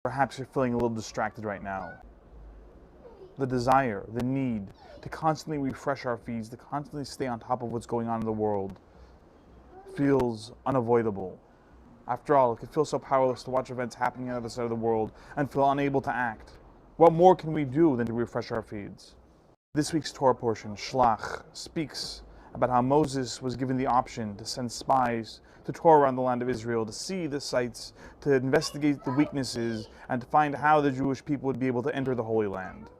Perhaps you're feeling a little distracted right now. The desire, the need to constantly refresh our feeds, to constantly stay on top of what's going on in the world feels unavoidable. After all, it can feel so powerless to watch events happening on the other side of the world and feel unable to act. What more can we do than to refresh our feeds? This week's Torah portion, Shalach, speaks about how Moses was given the option to send spies to tour around the land of Israel, to see the sites, to investigate the weaknesses, and to find how the Jewish people would be able to enter the Holy Land.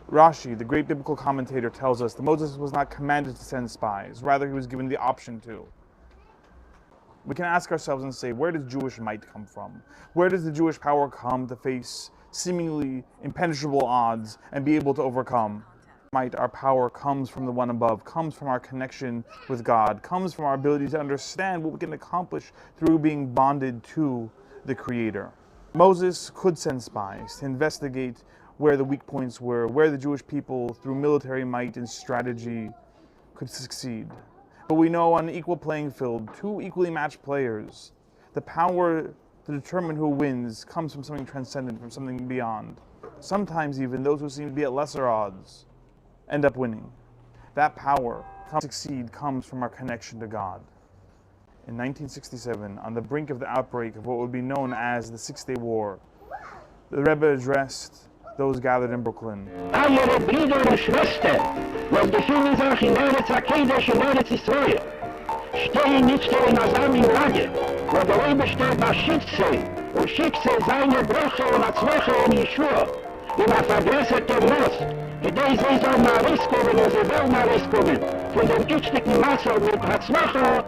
Rashi, the great biblical commentator, tells us that Moses was not commanded to send spies, rather he was given the option to. We can ask ourselves and say, where does Jewish might come from? Where does the Jewish power come to face seemingly impenetrable odds and be able to overcome? Might, our power comes from the one above, comes from our connection with God, comes from our ability to understand what we can accomplish through being bonded to the Creator. Moses could send spies to investigate where the weak points were, where the Jewish people, through military might and strategy, could succeed. But we know on an equal playing field, two equally matched players, the power to determine who wins comes from something transcendent, from something beyond. Sometimes even those who seem to be at lesser odds end up winning. That power to succeed comes from our connection to God. In 1967, on the brink of the outbreak of what would be known as the Six-Day War, the Rebbe addressed those gathered in Brooklyn. Alle Brüder und Schwestern, was befinden sich in Eretz HaKodesh und Eretz Israel, stehen nicht so in Asam im Lage, wo der Oberste beschützt sie und schickt sie seine Brüche und Atzlache und Yeshua in der vergrößerte Most, gedei sie soll mal rauskommen und sie will mal rauskommen von dem gitstigen Maße mit Atzlache.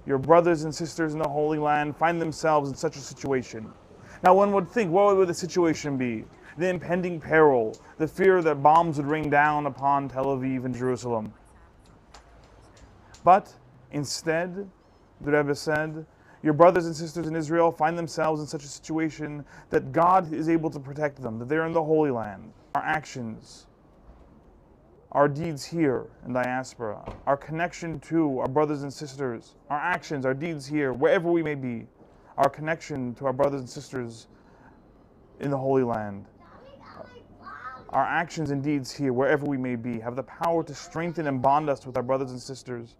Your brothers and sisters in the Holy Land find themselves in such a situation. Now one would think, what would the situation be? The impending peril, the fear that bombs would rain down upon Tel Aviv and Jerusalem. But instead, the Rebbe said, your brothers and sisters in Israel find themselves in such a situation that God is able to protect them, that they're in the Holy Land. Our actions, our deeds here in diaspora, our connection to our brothers and sisters, our actions, our deeds here, wherever we may be, our connection to our brothers and sisters in the Holy Land. Our actions and deeds here, wherever we may be, have the power to strengthen and bond us with our brothers and sisters,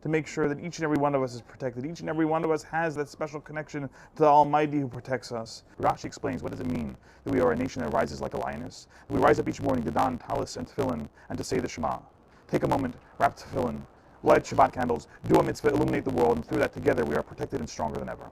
to make sure that each and every one of us is protected. Each and every one of us has that special connection to the Almighty who protects us. Rashi explains, what does it mean that we are a nation that rises like a lioness? We rise up each morning to don talis and tefillin and to say the Shema. Take a moment, wrap tefillin, light Shabbat candles, do a mitzvah, illuminate the world, and through that together we are protected and stronger than ever.